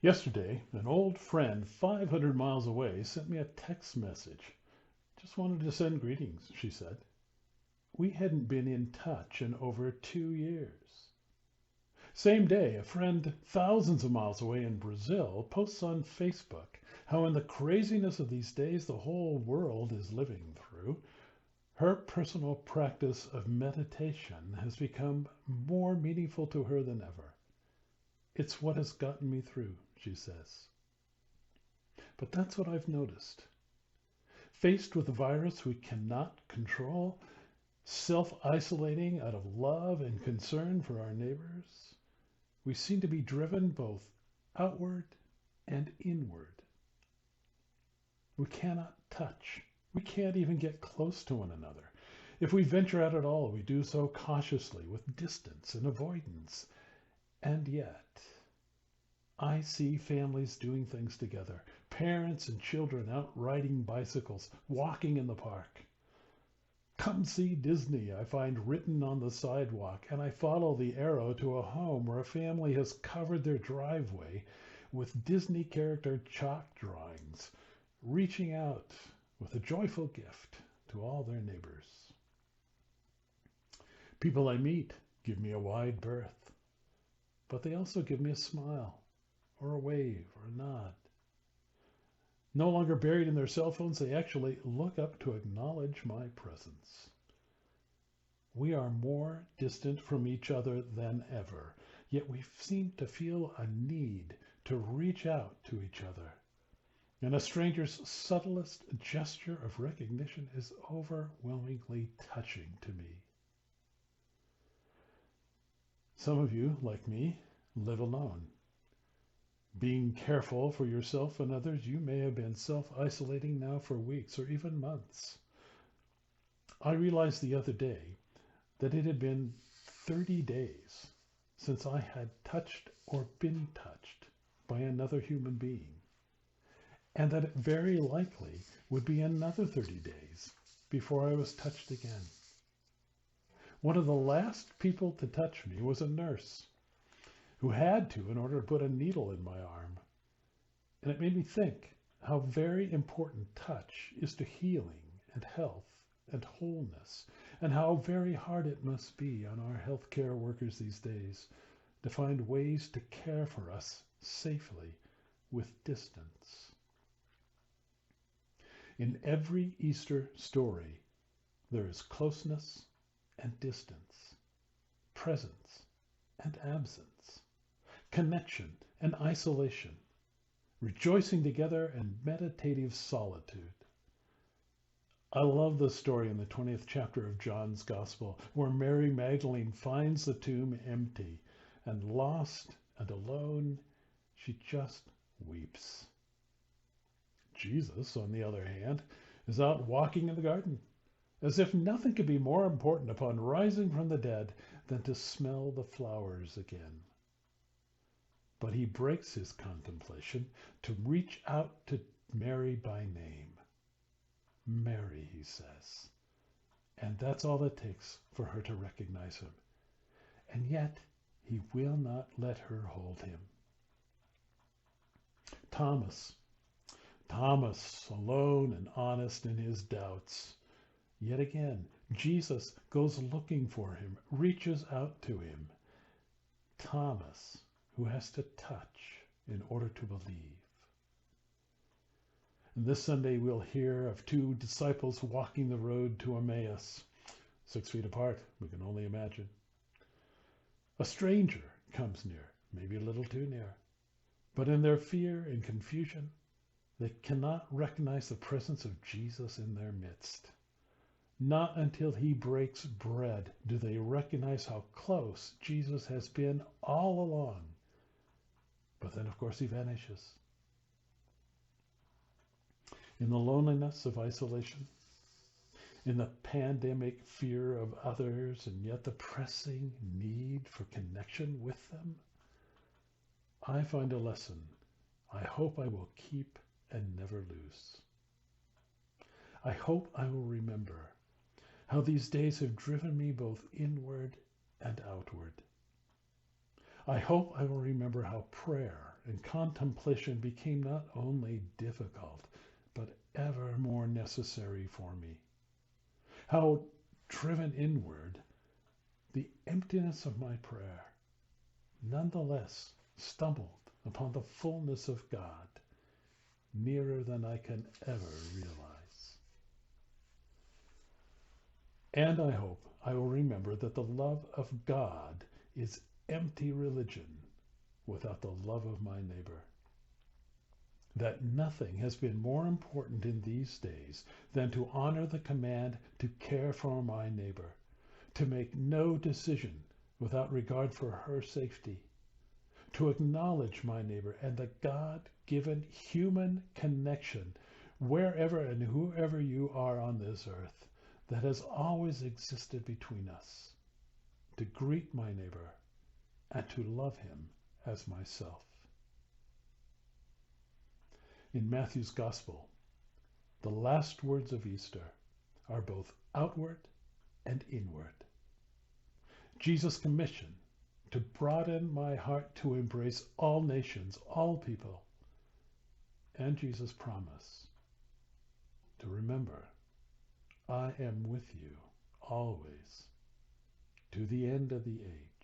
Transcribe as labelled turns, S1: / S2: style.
S1: Yesterday, an old friend 500 miles away sent me a text message. Just wanted to send greetings, she said. We hadn't been in touch in over 2 years. Same day, a friend thousands of miles away in Brazil posts on Facebook how, in the craziness of these days the whole world is living through, her personal practice of meditation has become more meaningful to her than ever. It's what has gotten me through, she says. But that's what I've noticed. Faced with a virus we cannot control, self-isolating out of love and concern for our neighbors, we seem to be driven both outward and inward. We cannot touch. We can't even get close to one another. If we venture out at all, we do so cautiously, with distance and avoidance. And yet, I see families doing things together, parents and children out riding bicycles, walking in the park. Come see Disney, I find written on the sidewalk, and I follow the arrow to a home where a family has covered their driveway with Disney character chalk drawings, reaching out with a joyful gift to all their neighbors. People I meet give me a wide berth, but they also give me a smile, or a wave, or a nod. No longer buried in their cell phones, they actually look up to acknowledge my presence. We are more distant from each other than ever, yet we seem to feel a need to reach out to each other. And a stranger's subtlest gesture of recognition is overwhelmingly touching to me. Some of you, like me, live alone. Being careful for yourself and others, you may have been self-isolating now for weeks or even months. I realized the other day that it had been 30 days since I had touched or been touched by another human being, and that it very likely would be another 30 days before I was touched again. One of the last people to touch me was a nurse who had to in order to put a needle in my arm. And it made me think how very important touch is to healing and health and wholeness, and how very hard it must be on our healthcare workers these days to find ways to care for us safely with distance. In every Easter story, there is closeness and distance, presence and absence, connection and isolation, rejoicing together and meditative solitude. I love the story in the 20th chapter of John's Gospel, where Mary Magdalene finds the tomb empty, and lost and alone, she just weeps. Jesus, on the other hand, is out walking in the garden, as if nothing could be more important upon rising from the dead than to smell the flowers again. But he breaks his contemplation to reach out to Mary by name. Mary, he says. And that's all it takes for her to recognize him. And yet, he will not let her hold him. Thomas, alone and honest in his doubts. Yet again, Jesus goes looking for him, reaches out to him. Thomas, who has to touch in order to believe. And this Sunday we'll hear of two disciples walking the road to Emmaus, 6 feet apart, we can only imagine. A stranger comes near, maybe a little too near, but in their fear and confusion, they cannot recognize the presence of Jesus in their midst. Not until he breaks bread do they recognize how close Jesus has been all along. But then, of course, he vanishes. In the loneliness of isolation, in the pandemic fear of others, and yet the pressing need for connection with them, I find a lesson I hope I will keep and never lose. I hope I will remember how these days have driven me both inward and outward. I hope I will remember how prayer and contemplation became not only difficult, but ever more necessary for me. How, driven inward, the emptiness of my prayer nonetheless stumbled upon the fullness of God, nearer than I can ever realize. And I hope I will remember that the love of God is empty religion without the love of my neighbor. That nothing has been more important in these days than to honor the command to care for my neighbor, to make no decision without regard for her safety, to acknowledge my neighbor and the God-given human connection wherever and whoever you are on this earth that has always existed between us, to greet my neighbor and to love him as myself. In Matthew's Gospel, the last words of Easter are both outward and inward. Jesus' commission to broaden my heart to embrace all nations, all people, and Jesus' promise to remember, I am with you always to the end of the age.